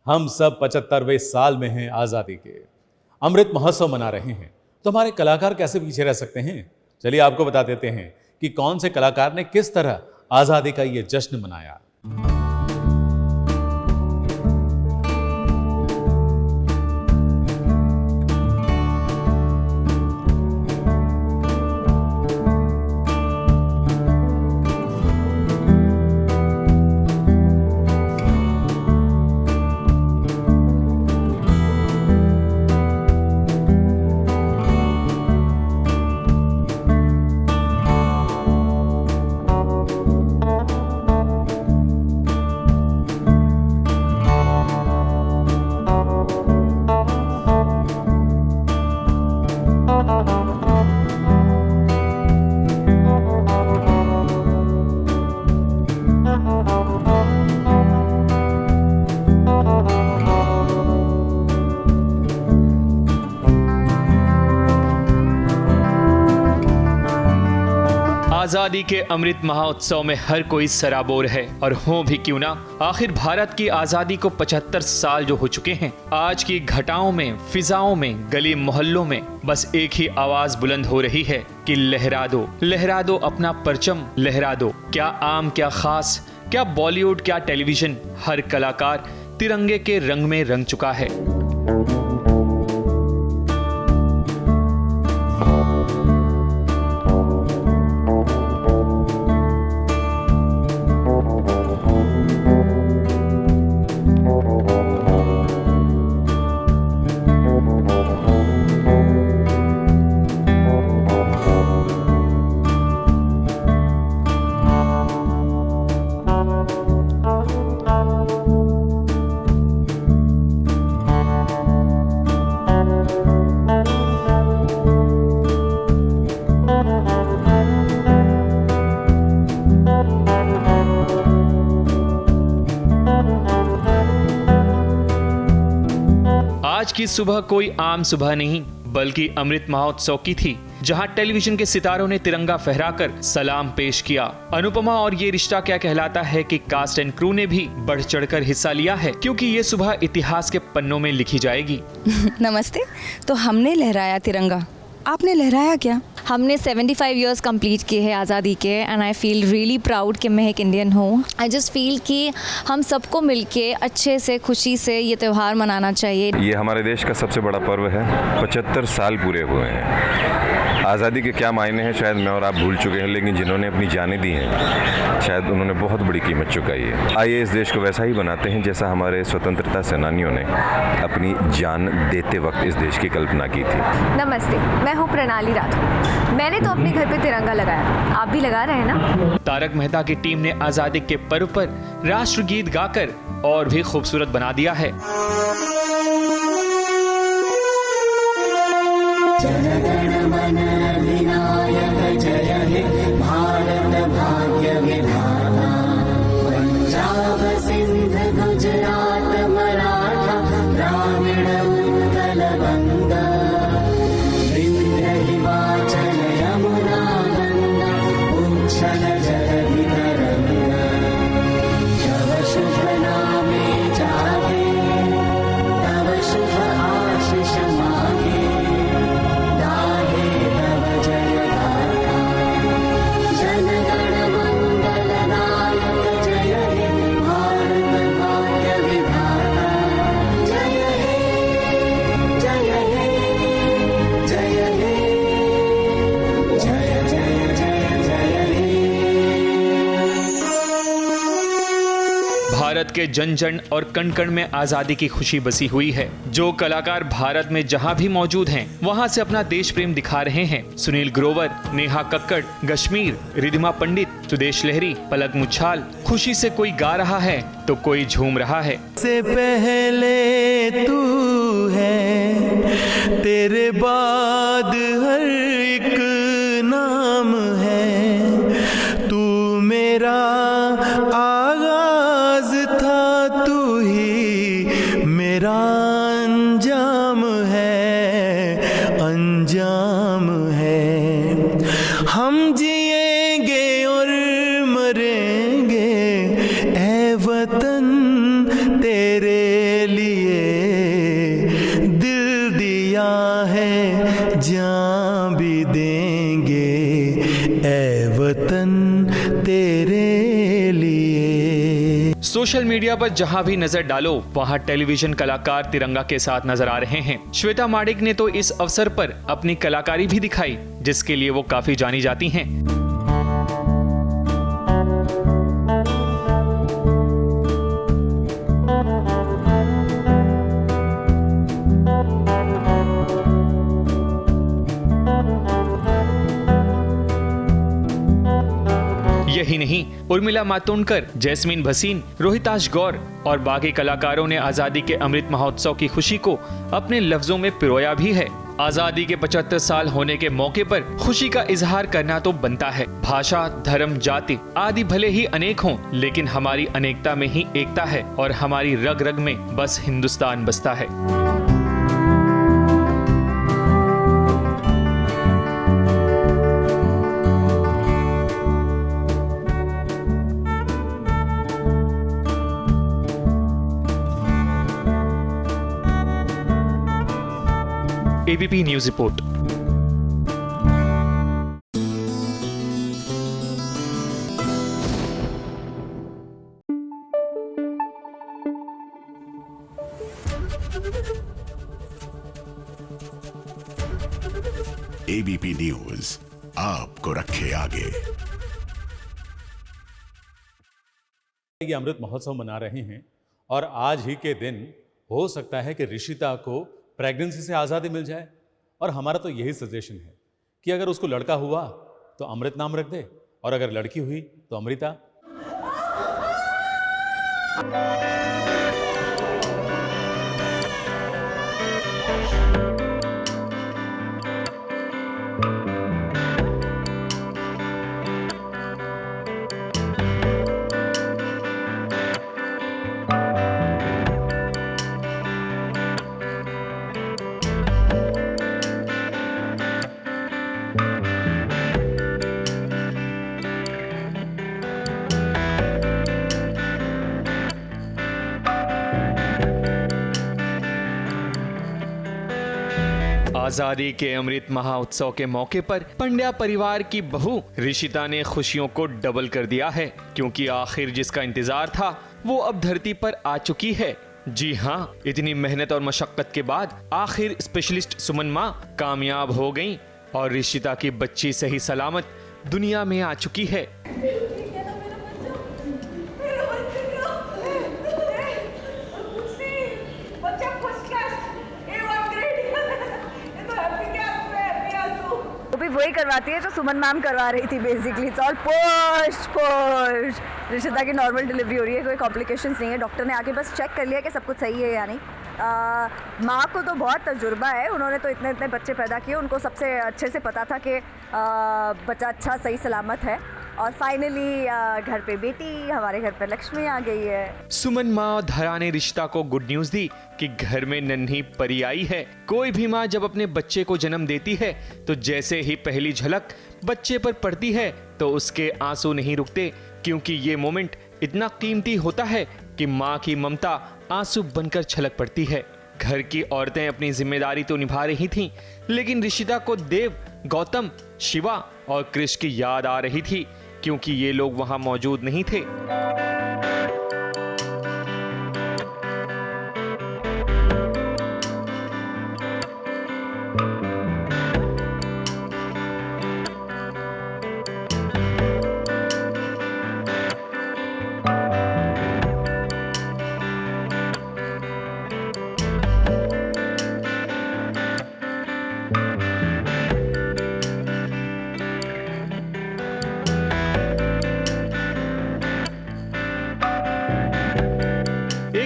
हम सब 75वें साल में हैं आज़ादी के, अमृत महोत्सव मना रहे हैं, तो हमारे कलाकार कैसे पीछे रह सकते हैं? चलिए आपको बता देते हैं कि कौन से कलाकार ने किस तरह आज़ादी का ये जश्न मनाया। आजादी के अमृत महोत्सव में हर कोई सराबोर है, और हो भी क्यों ना। आखिर भारत की आजादी को 75 साल जो हो चुके हैं। आज की घटाओं में, फिजाओं में, गली मोहल्लों में बस एक ही आवाज बुलंद हो रही है कि लहरा दो अपना परचम, लहरा दो। क्या आम, क्या खास, क्या बॉलीवुड, क्या टेलीविजन, हर कलाकार तिरंगे के रंग में रंग चुका है। आज की सुबह कोई आम सुबह नहीं, बल्कि अमृत महोत्सव की थी, जहां टेलीविजन के सितारों ने तिरंगा फहराकर सलाम पेश किया। अनुपमा और ये रिश्ता क्या कहलाता है कि कास्ट एंड क्रू ने भी बढ़ चढ़कर हिस्सा लिया है, क्योंकि ये सुबह इतिहास के पन्नों में लिखी जाएगी। नमस्ते। तो हमने लहराया तिरंगा, आपने लहराया क्या? हमने 75 इयर्स कंप्लीट किए हैं आज़ादी के, and I feel really proud कि मैं एक इंडियन हूँ। आई जस्ट फील कि हम सबको मिलके अच्छे से, खुशी से ये त्यौहार मनाना चाहिए। ये हमारे देश का सबसे बड़ा पर्व है। 75 साल पूरे हुए हैं। आज़ादी के क्या मायने हैं शायद मैं और आप भूल चुके हैं, लेकिन जिन्होंने अपनी जानें दी हैं शायद उन्होंने बहुत बड़ी कीमत चुकाई है। आइए इस देश को वैसा ही बनाते हैं जैसा हमारे स्वतंत्रता सेनानियों ने अपनी जान देते वक्त इस देश की कल्पना की थी। नमस्ते, मैं हूँ प्रणाली राठौर। मैंने तो अपने घर पे तिरंगा लगाया, आप भी लगा रहे हैं ना? तारक मेहता की टीम ने आज़ादी के पर्व पर राष्ट्रगीत गाकर और भी खूबसूरत बना दिया है। जनगण मन अधिनायक जय हे भारत भाग्य विधाता, पंजाब सिंध गुजरात मराठा द्राविड़ उत्कल बंगा, विंध्य हिमाचल यमुना गंगा उच्छल जलधि तरंगा, तव शुभ नामे जागे, तव शुभ आशीष मांगे, भारत के जन जन और कण कण में आजादी की खुशी बसी हुई है। जो कलाकार भारत में जहां भी मौजूद हैं, वहां से अपना देश प्रेम दिखा रहे हैं। सुनील ग्रोवर, नेहा कक्कड़, कश्मीर, रिधिमा पंडित, सुदेश लहरी, पलक मुच्छाल। खुशी से कोई गा रहा है तो कोई झूम रहा है। से पहले तू है, तेरे बाद हर एक नाम है, तू मेरा आगाज था, तू ही मेरा अंजाम है, अंजाम है। हम जिएंगे और मरेंगे ऐ वतन तेरे लिए दिल दिया है, जान भी देंगे ऐ वतन तेरे लिए। सोशल मीडिया पर जहां भी नजर डालो वहां टेलीविजन कलाकार तिरंगा के साथ नजर आ रहे हैं। श्वेता माडिक ने तो इस अवसर पर अपनी कलाकारी भी दिखाई, जिसके लिए वो काफी जानी जाती हैं। यही नहीं, उर्मिला मातोंडकर, जैस्मीन भसीन, रोहिताश गौर और बाकी कलाकारों ने आजादी के अमृत महोत्सव की खुशी को अपने लफ्जों में पिरोया भी है। आजादी के 75 साल होने के मौके पर खुशी का इजहार करना तो बनता है। भाषा, धर्म, जाति आदि भले ही अनेक हों, लेकिन हमारी अनेकता में ही एकता है और हमारी रग रग में बस हिंदुस्तान बसता है। ABP news report. ABP news आपको रखे आगे। ये अमृत महोत्सव मना रहे हैं और आज ही के दिन हो सकता है कि ऋषिता को प्रेगनेंसी से आज़ादी मिल जाए। और हमारा तो यही सजेशन है कि अगर उसको लड़का हुआ तो अमृत नाम रख दे, और अगर लड़की हुई तो अमृता। आजादी के अमृत महोत्सव के मौके पर पंड्या परिवार की बहू ऋषिता ने खुशियों को डबल कर दिया है, क्योंकि आखिर जिसका इंतजार था वो अब धरती पर आ चुकी है। जी हाँ, इतनी मेहनत और मशक्कत के बाद आखिर स्पेशलिस्ट सुमन माँ कामयाब हो गईं और ऋषिता की बच्ची सही सलामत दुनिया में आ चुकी है। वही करवाती है जो सुमन मैम करवा रही थी। Basically it's all post. Rishita की नॉर्मल डिलीवरी हो रही है, कोई कॉम्प्लिकेशंस नहीं है। डॉक्टर ने आके बस चेक कर लिया कि सब कुछ सही है या नहीं। माँ को तो बहुत तजुर्बा है, उन्होंने तो इतने इतने बच्चे पैदा किए, उनको सबसे अच्छे से पता था कि बच्चा अच्छा सही सलामत है। और फाइनली घर पे बेटी, हमारे घर पे लक्ष्मी आ गई है। सुमन माँ और धरा ने रिश्ता को गुड न्यूज दी कि घर में नन्ही परी आई है। कोई भी माँ जब अपने बच्चे को जन्म देती है तो जैसे ही पहली झलक बच्चे पर पड़ती है तो उसके आंसू नहीं रुकते, क्योंकि ये मोमेंट इतना कीमती होता है कि माँ की ममता आंसू बनकर छलक पड़ती है। घर की औरतें अपनी जिम्मेदारी तो निभा रही थीं, लेकिन ऋषिता को देव, गौतम, शिवा और कृष की याद आ रही थी, क्योंकि ये लोग वहां मौजूद नहीं थे।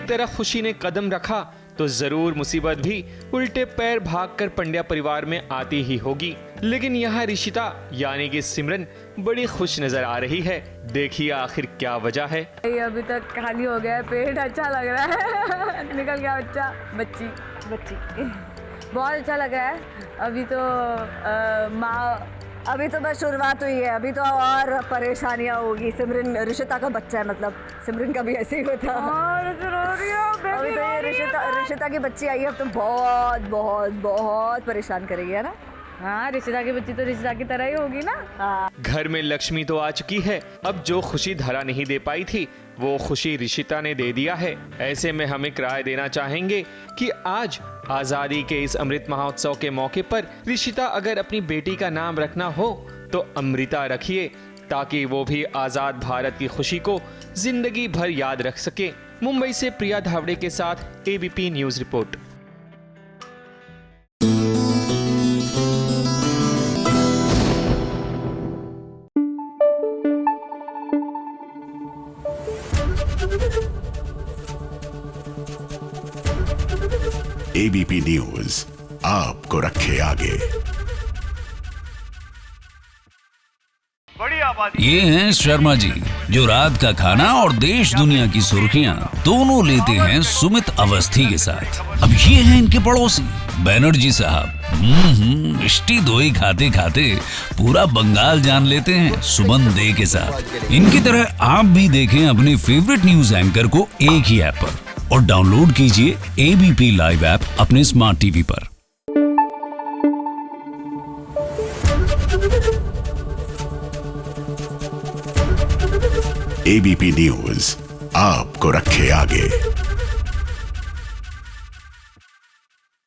तरफ खुशी ने कदम रखा तो जरूर मुसीबत भी उल्टे पैर भागकर पंड्या परिवार में आती ही होगी। लेकिन यहाँ ऋषिता यानी कि सिमरन बड़ी खुश नजर आ रही है। देखिए आखिर क्या वजह है। अभी तक खाली हो गया है पेट, अच्छा लग रहा है। निकल गया बच्चा, बच्ची बहुत अच्छा लग रहा है। अभी तो माँ अभी तो बस शुरुआत हुई है, अभी तो और परेशानियाँ होगी। सिमरन ऋषिता का बच्चा है, मतलब सिमरन का भी ऐसे ही होता है। अभी तो ये ऋषिता की बच्ची आई है, अब तो बहुत बहुत बहुत परेशान करेगी, है ना? हाँ, ऋषिता की बच्ची तो ऋषिता की तरह ही होगी ना। हाँ। घर में लक्ष्मी तो आ चुकी है, अब जो खुशी धरा नहीं दे पाई थी वो खुशी ऋषिता ने दे दिया है। ऐसे में हम एक राय देना चाहेंगे कि आज आजादी के इस अमृत महोत्सव के मौके पर ऋषिता अगर अपनी बेटी का नाम रखना हो तो अमृता रखिए, ताकि वो भी आजाद भारत की खुशी को जिंदगी भर याद रख सके। मुंबई से प्रिया धावड़े के साथ ABP news report. ABP news आपको रखे आगे। ये हैं शर्मा जी, जो रात का खाना और देश दुनिया की सुर्खियां दोनों लेते हैं सुमित अवस्थी के साथ। अब ये हैं इनके पड़ोसी बनर्जी साहब। मिष्टी दोई खाते खाते पूरा बंगाल जान लेते हैं सुमन दे के साथ। इनकी तरह आप भी देखें अपने फेवरेट न्यूज एंकर को एक ही ऐप पर और डाउनलोड कीजिए एबीपी लाइव ऐप अपने स्मार्ट टीवी पर। एबीपी न्यूज आपको रखे आगे।